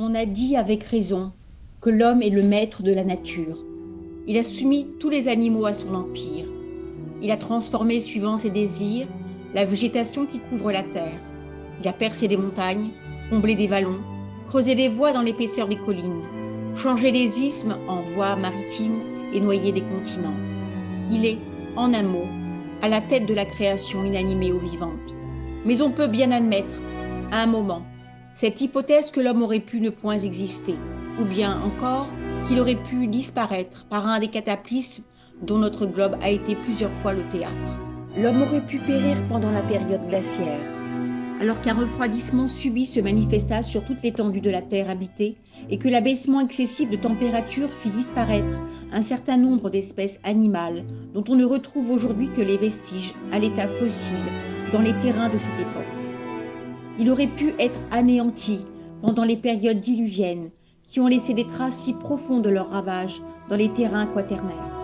On a dit avec raison que l'homme est le maître de la nature. Il a soumis tous les animaux à son empire. Il a transformé, suivant ses désirs, la végétation qui couvre la terre. Il a percé des montagnes, comblé des vallons, creusé des voies dans l'épaisseur des collines, changé les isthmes en voies maritimes et noyé des continents. Il est, en un mot, à la tête de la création inanimée ou vivante. Mais on peut bien admettre, à un moment, cette hypothèse que l'homme aurait pu ne point exister, ou bien encore qu'il aurait pu disparaître par un des cataclysmes dont notre globe a été plusieurs fois le théâtre. L'homme aurait pu périr pendant la période glaciaire, alors qu'un refroidissement subit se manifesta sur toute l'étendue de la Terre habitée et que l'abaissement excessif de température fit disparaître un certain nombre d'espèces animales dont on ne retrouve aujourd'hui que les vestiges à l'état fossile dans les terrains de cette époque. Il aurait pu être anéanti pendant les périodes diluviennes qui ont laissé des traces si profondes de leurs ravages dans les terrains quaternaires.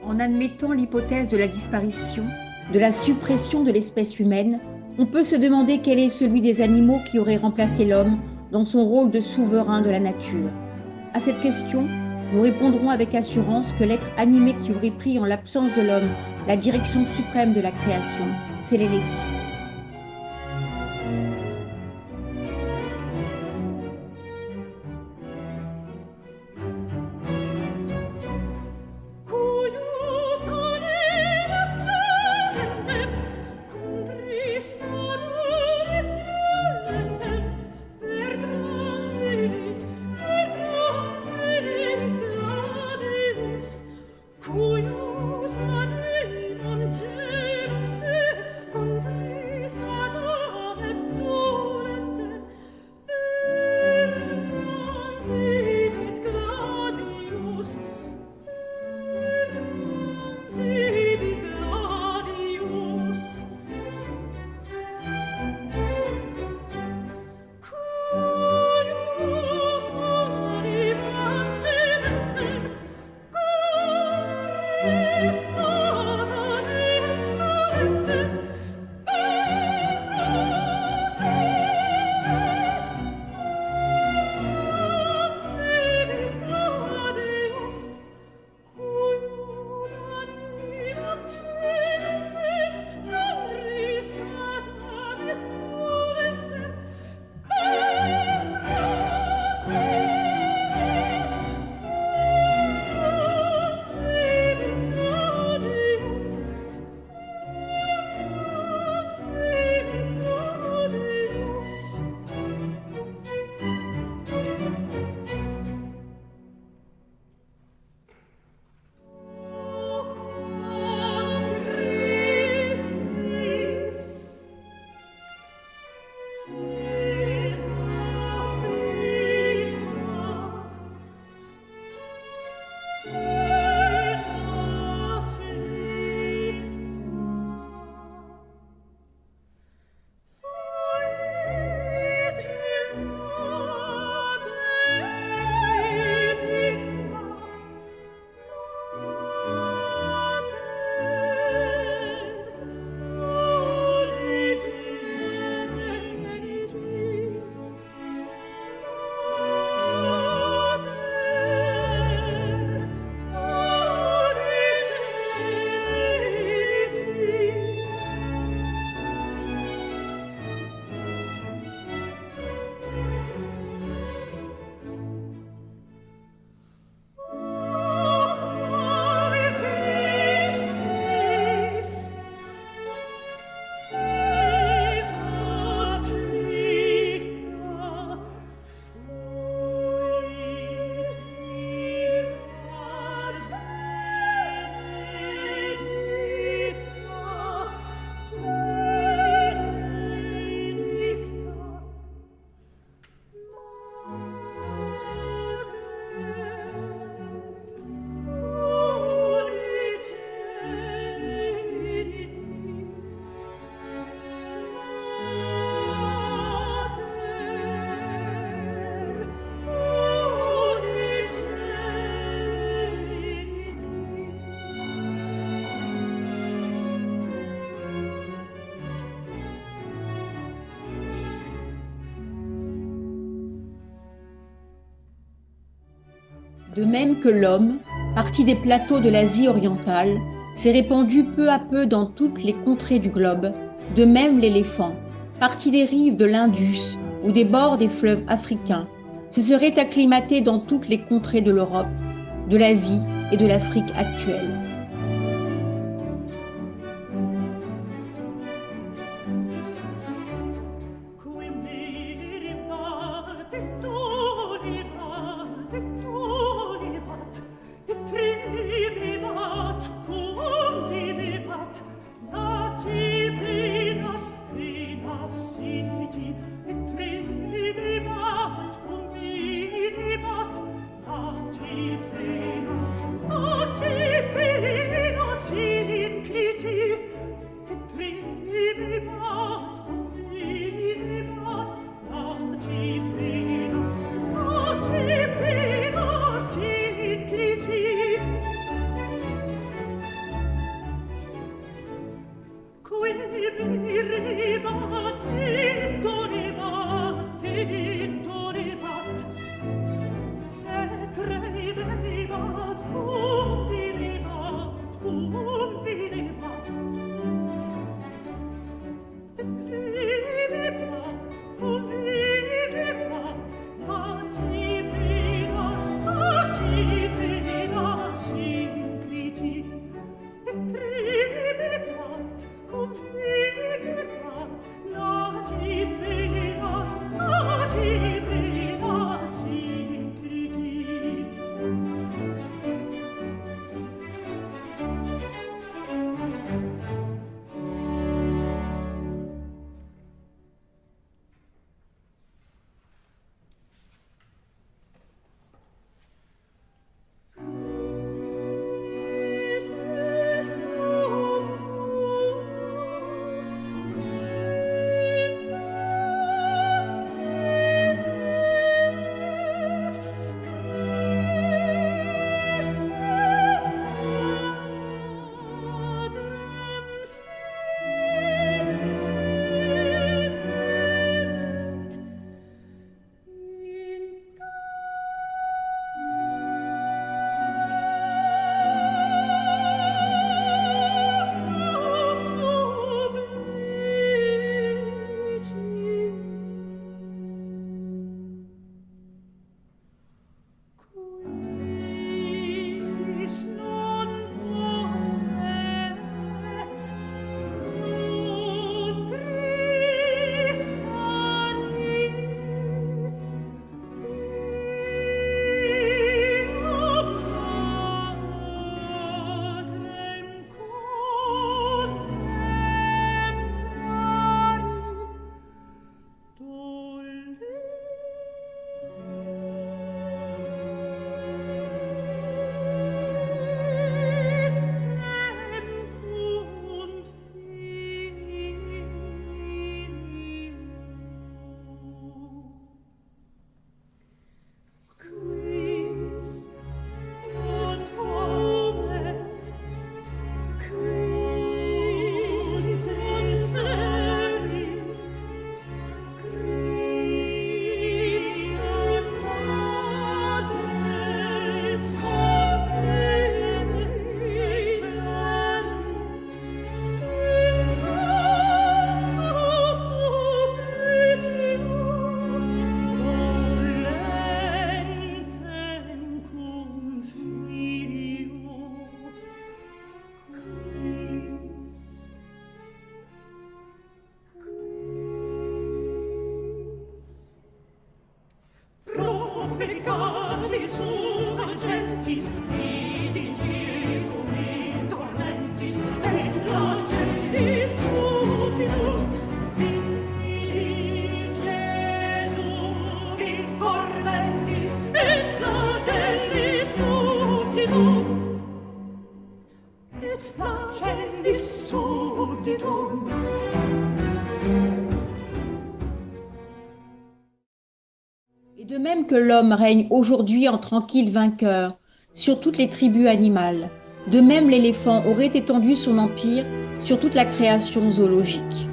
En admettant l'hypothèse de la disparition, de la suppression de l'espèce humaine, on peut se demander quel est celui des animaux qui auraient remplacé l'homme dans son rôle de souverain de la nature. À cette question, nous répondrons avec assurance que l'être animé qui aurait pris en l'absence de l'homme la direction suprême de la création, c'est l'éléphant. De même que l'homme, parti des plateaux de l'Asie orientale, s'est répandu peu à peu dans toutes les contrées du globe, de même l'éléphant, parti des rives de l'Indus ou des bords des fleuves africains, se serait acclimaté dans toutes les contrées de l'Europe, de l'Asie et de l'Afrique actuelle. No Et de même que l'homme règne aujourd'hui en tranquille vainqueur sur toutes les tribus animales, de même l'éléphant aurait étendu son empire sur toute la création zoologique.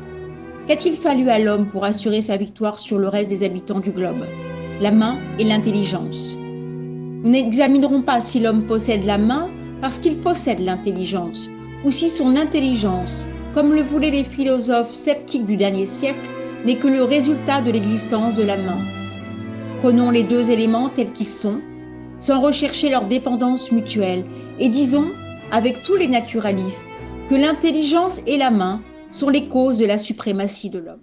Qu'a-t-il fallu à l'homme pour assurer sa victoire sur le reste des habitants du globe? La main et l'intelligence. Nous n'examinerons pas si l'homme possède la main parce qu'il possède l'intelligence, ou si son intelligence, comme le voulaient les philosophes sceptiques du dernier siècle, n'est que le résultat de l'existence de la main. Prenons les deux éléments tels qu'ils sont, sans rechercher leur dépendance mutuelle, et disons, avec tous les naturalistes, que l'intelligence et la main sont les causes de la suprématie de l'homme.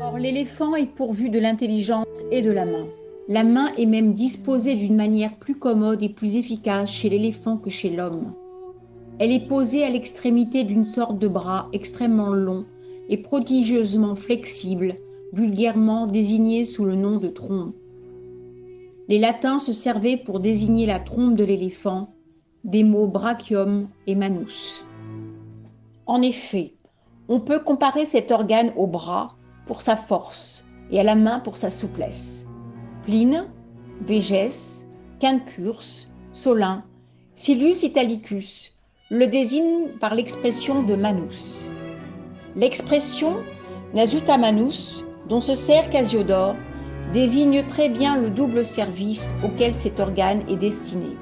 Or, l'éléphant est pourvu de l'intelligence et de la main. La main est même disposée d'une manière plus commode et plus efficace chez l'éléphant que chez l'homme. Elle est posée à l'extrémité d'une sorte de bras extrêmement long et prodigieusement flexible, vulgairement désigné sous le nom de trompe. Les latins se servaient pour désigner la trompe de l'éléphant des mots brachium et manus. En effet, on peut comparer cet organe au bras pour sa force et à la main pour sa souplesse. Pline, Végès, Quincurse, Solin, Silius Italicus le désignent par l'expression de manus. L'expression nasuta manus, dont se sert Casiodore, désigne très bien le double service auquel cet organe est destiné.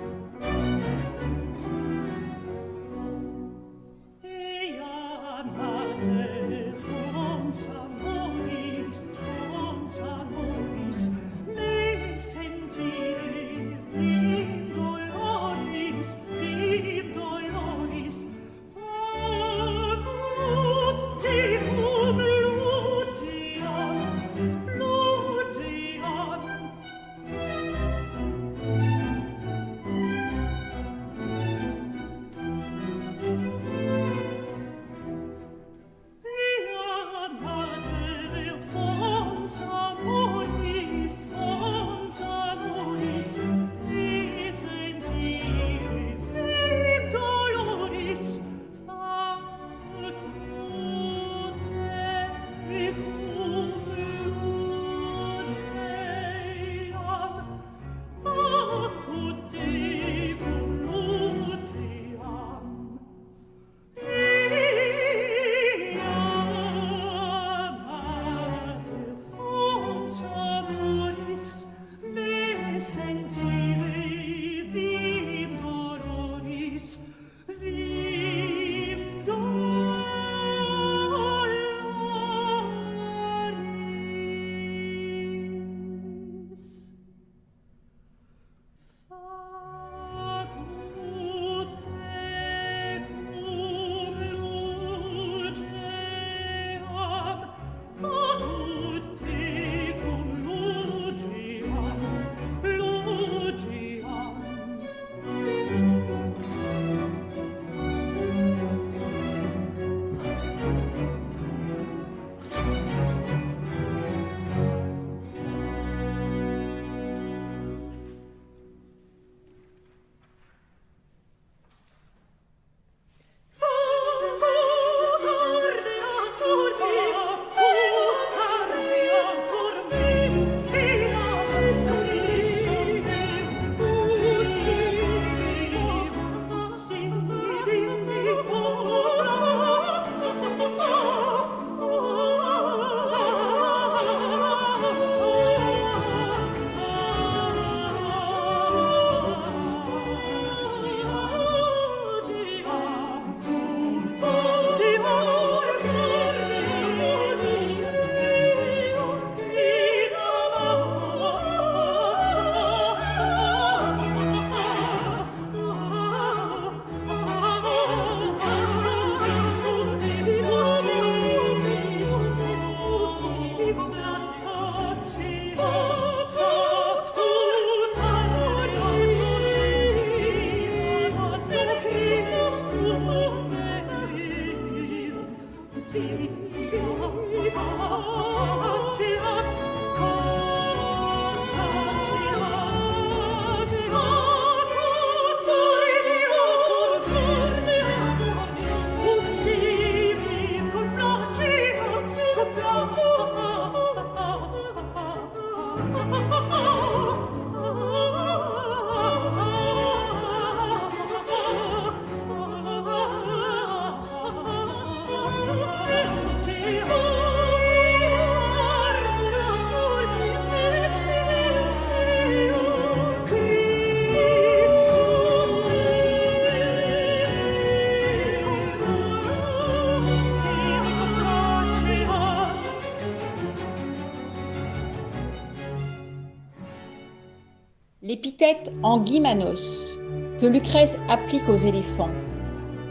l'épithète anguimanos que Lucrèce applique aux éléphants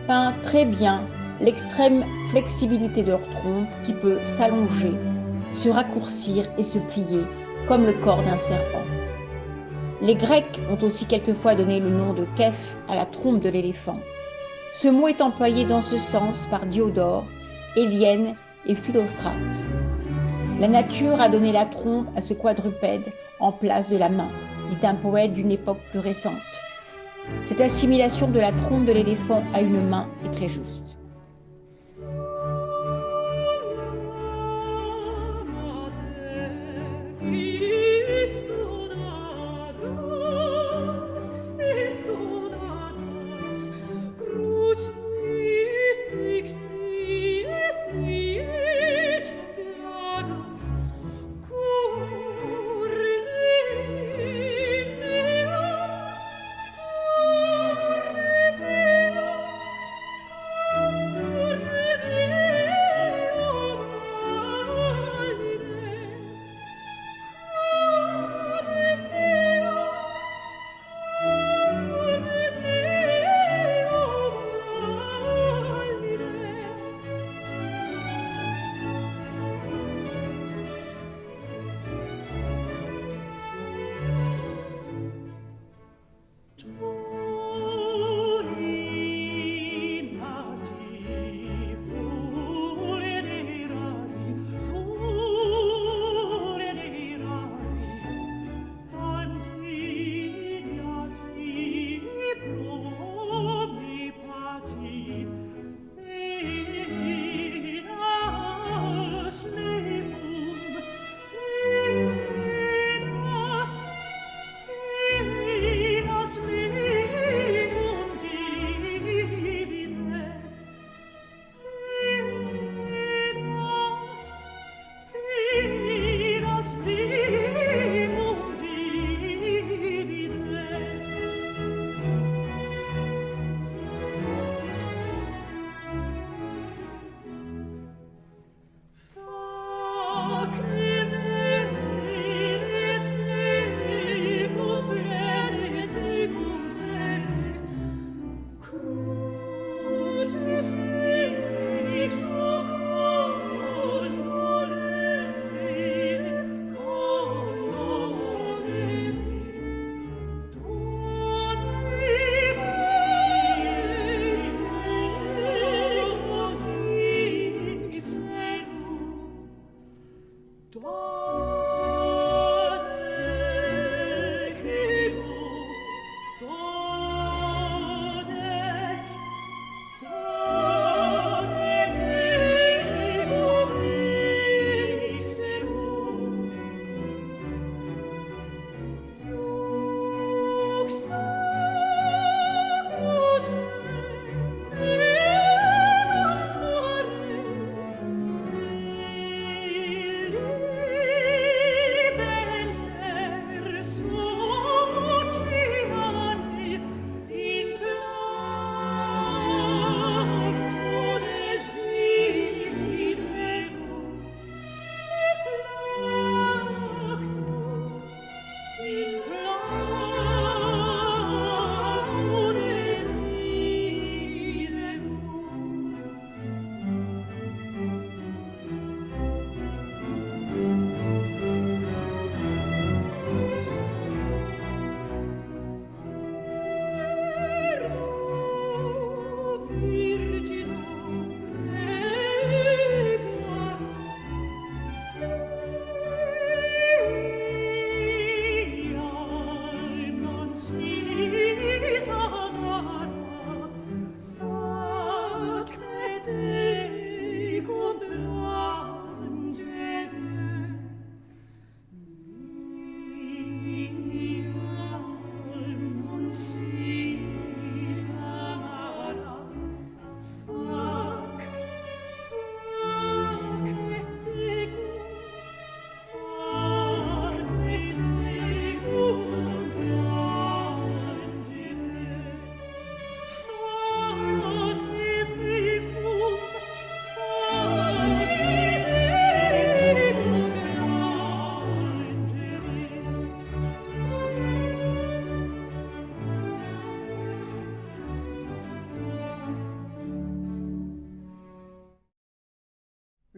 peint très bien l'extrême flexibilité de leur trompe qui peut s'allonger, se raccourcir et se plier comme le corps d'un serpent. Les Grecs ont aussi quelquefois donné le nom de képh à la trompe de l'éléphant. Ce mot est employé dans ce sens par Diodore, Élienne et Philostrate. La nature a donné la trompe à ce quadrupède en place de la main, dit un poète d'une époque plus récente. Cette assimilation de la trompe de l'éléphant à une main est très juste.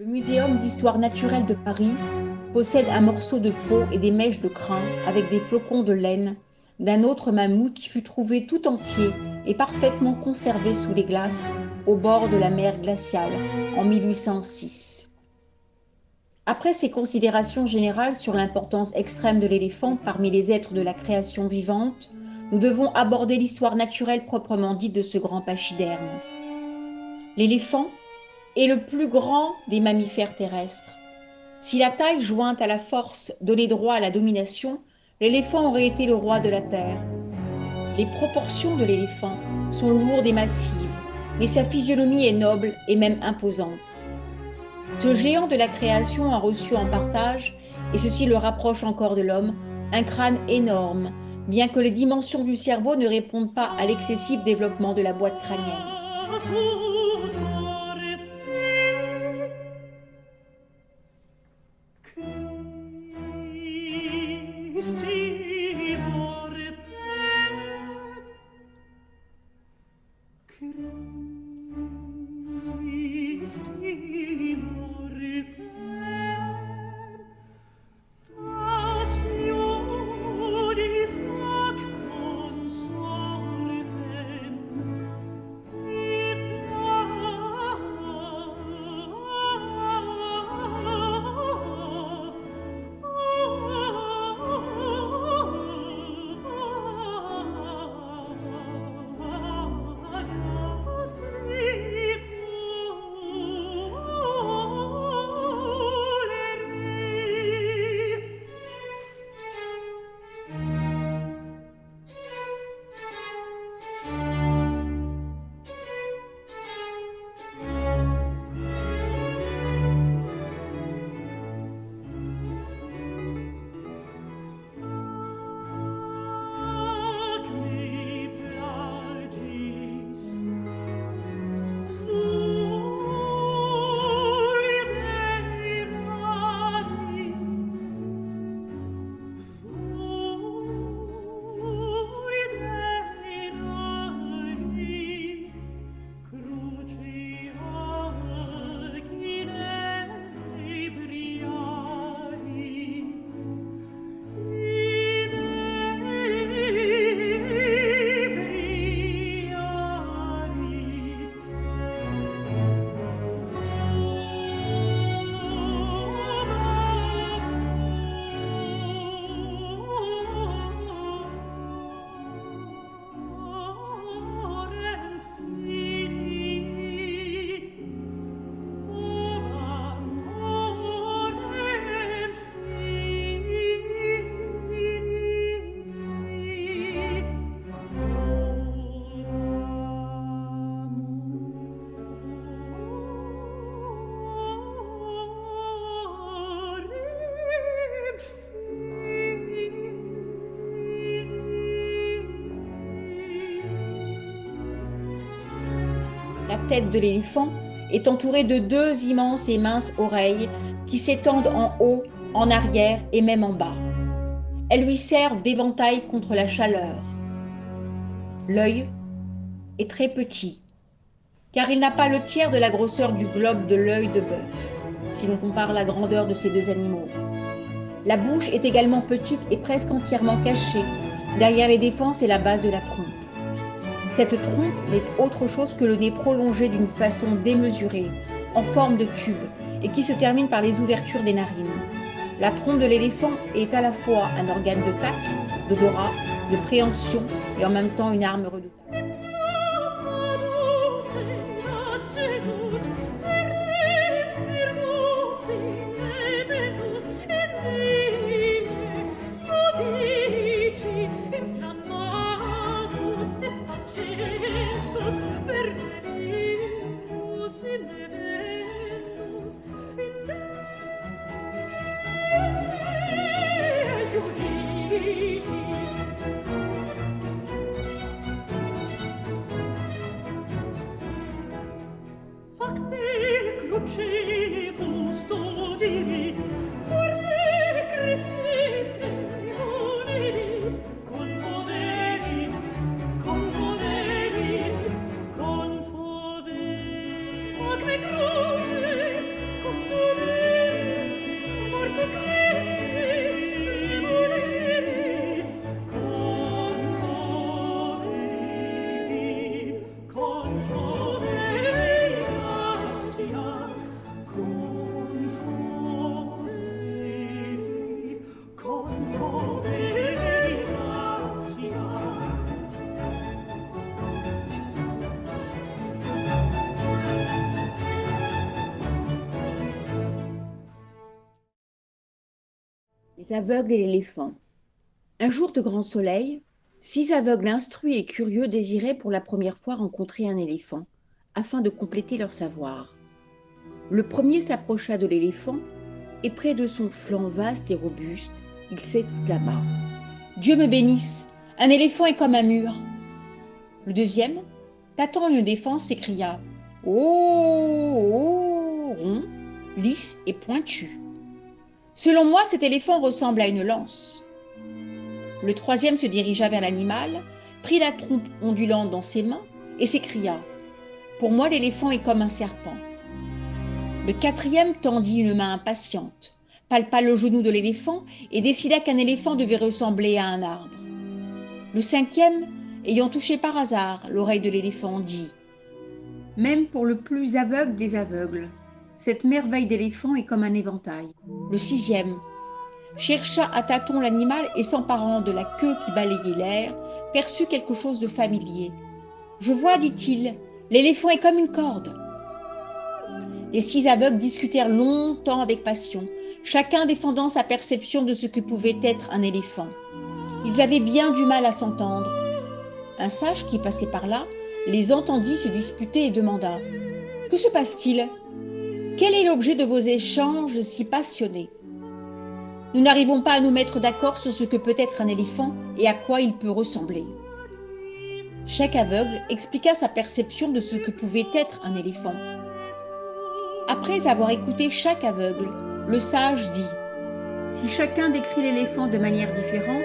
Le Muséum d'histoire naturelle de Paris possède un morceau de peau et des mèches de crin avec des flocons de laine d'un autre mammouth qui fut trouvé tout entier et parfaitement conservé sous les glaces au bord de la mer glaciale en 1806. Après ces considérations générales sur l'importance extrême de l'éléphant parmi les êtres de la création vivante, nous devons aborder l'histoire naturelle proprement dite de ce grand pachyderme. L'éléphant est le plus grand des mammifères terrestres. Si la taille jointe à la force donnait droit à la domination, l'éléphant aurait été le roi de la terre. Les proportions de l'éléphant sont lourdes et massives, mais sa physionomie est noble et même imposante. Ce géant de la création a reçu en partage, et ceci le rapproche encore de l'homme, un crâne énorme, bien que les dimensions du cerveau ne répondent pas à l'excessif développement de la boîte crânienne. La tête de l'éléphant est entourée de deux immenses et minces oreilles qui s'étendent en haut, en arrière et même en bas. Elles lui servent d'éventail contre la chaleur. L'œil est très petit, car il n'a pas le tiers de la grosseur du globe de l'œil de bœuf, si l'on compare la grandeur de ces deux animaux. La bouche est également petite et presque entièrement cachée derrière les défenses et la base de la trompe. Cette trompe n'est autre chose que le nez prolongé d'une façon démesurée, en forme de tube, et qui se termine par les ouvertures des narines. La trompe de l'éléphant est à la fois un organe de tact, d'odorat, de préhension et en même temps une arme redoutable. Costruire Les aveugles et l'éléphant. Un jour de grand soleil, 6 aveugles instruits et curieux désiraient pour la première fois rencontrer un éléphant, afin de compléter leur savoir. Le premier s'approcha de l'éléphant, et près de son flanc vaste et robuste, il s'exclama : « Dieu me bénisse, un éléphant est comme un mur !» Le deuxième, tâtant une défense, s'écria : « Oh, oh, rond, lisse et pointu. Selon moi, cet éléphant ressemble à une lance. » Le troisième se dirigea vers l'animal, prit la trompe ondulante dans ses mains et s'écria : « Pour moi, l'éléphant est comme un serpent. » Le quatrième tendit une main impatiente, palpa le genou de l'éléphant et décida qu'un éléphant devait ressembler à un arbre. Le cinquième, ayant touché par hasard l'oreille de l'éléphant, dit : « Même pour le plus aveugle des aveugles, cette merveille d'éléphant est comme un éventail. » Le sixième chercha à tâtons l'animal et, s'emparant de la queue qui balayait l'air, perçut quelque chose de familier. « Je vois, dit-il, l'éléphant est comme une corde. » Les 6 aveugles discutèrent longtemps avec passion, chacun défendant sa perception de ce que pouvait être un éléphant. Ils avaient bien du mal à s'entendre. Un sage qui passait par là les entendit se disputer et demanda : « Que se passe-t-il ? Quel est l'objet de vos échanges si passionnés ? Nous n'arrivons pas à nous mettre d'accord sur ce que peut être un éléphant et à quoi il peut ressembler. » Chaque aveugle expliqua sa perception de ce que pouvait être un éléphant. Après avoir écouté chaque aveugle, le sage dit : « Si chacun décrit l'éléphant de manière différente,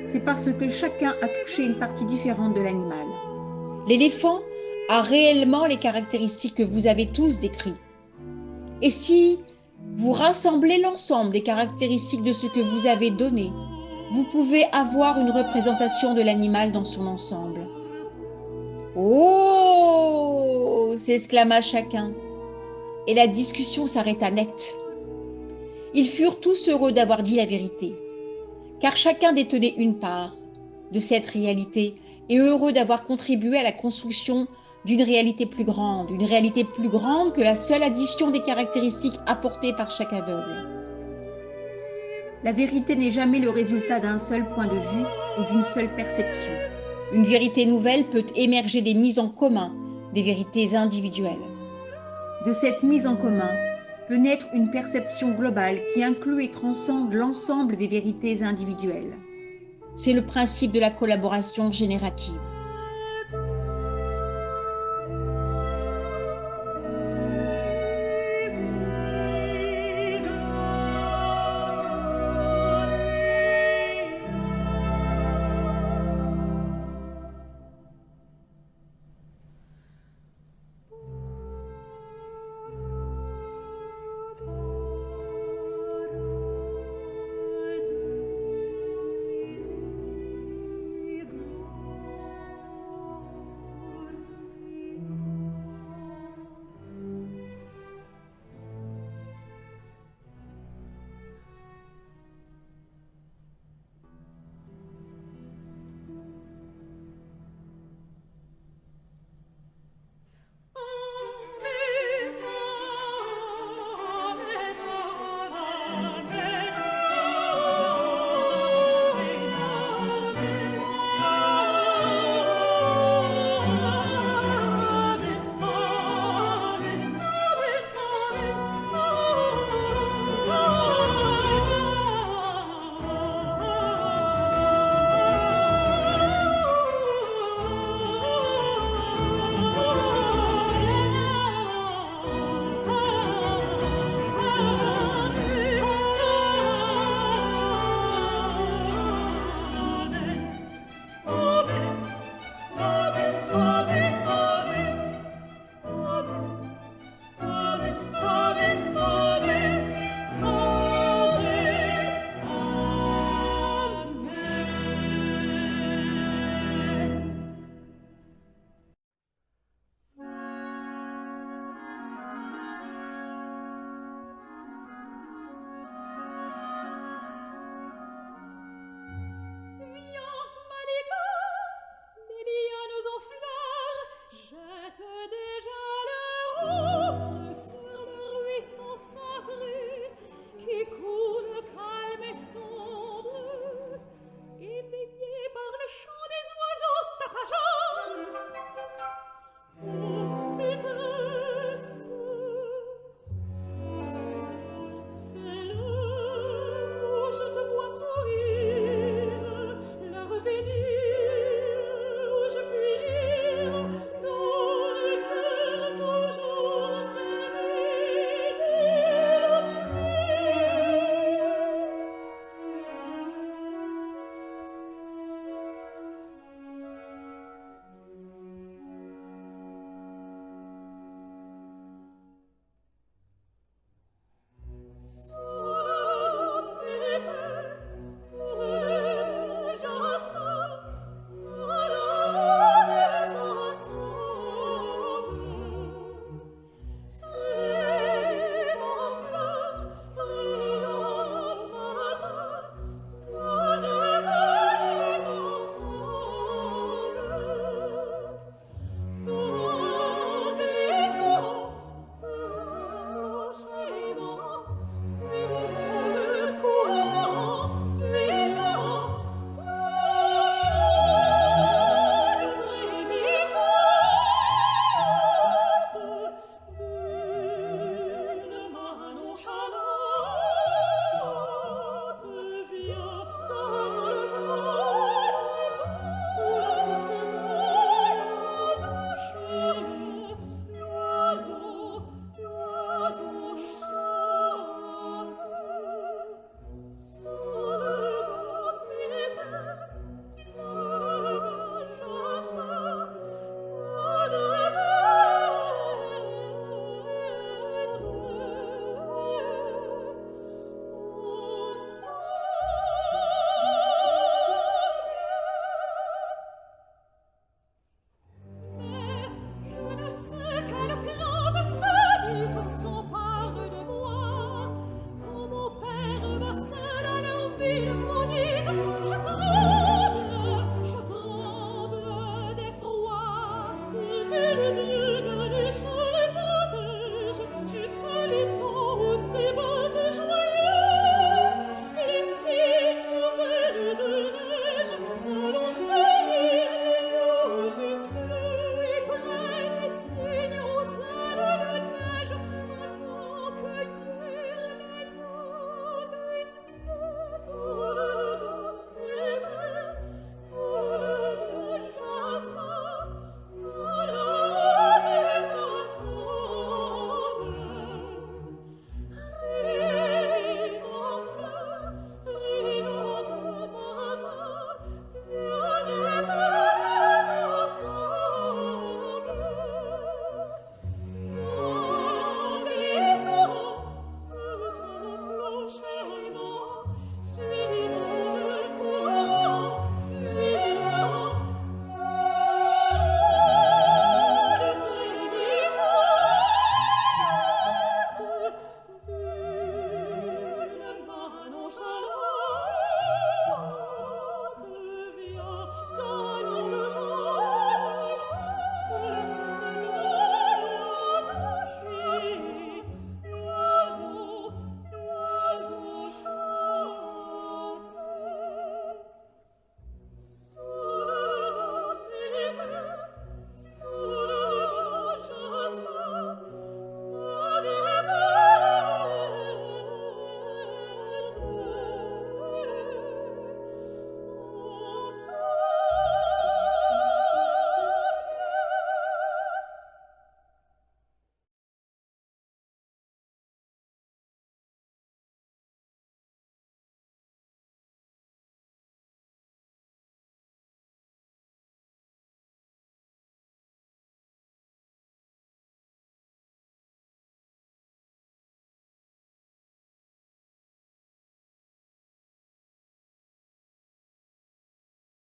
c'est parce que chacun a touché une partie différente de l'animal. L'éléphant a réellement les caractéristiques que vous avez tous décrites. Et si vous rassemblez l'ensemble des caractéristiques de ce que vous avez donné, vous pouvez avoir une représentation de l'animal dans son ensemble. » « Oh !» s'exclama chacun. Et la discussion s'arrêta net. Ils furent tous heureux d'avoir dit la vérité, car chacun détenait une part de cette réalité et heureux d'avoir contribué à la construction d'une réalité plus grande, une réalité plus grande que la seule addition des caractéristiques apportées par chaque aveugle. La vérité n'est jamais le résultat d'un seul point de vue ou d'une seule perception. Une vérité nouvelle peut émerger des mises en commun, des vérités individuelles. De cette mise en commun peut naître une perception globale qui inclut et transcende l'ensemble des vérités individuelles. C'est le principe de la collaboration générative.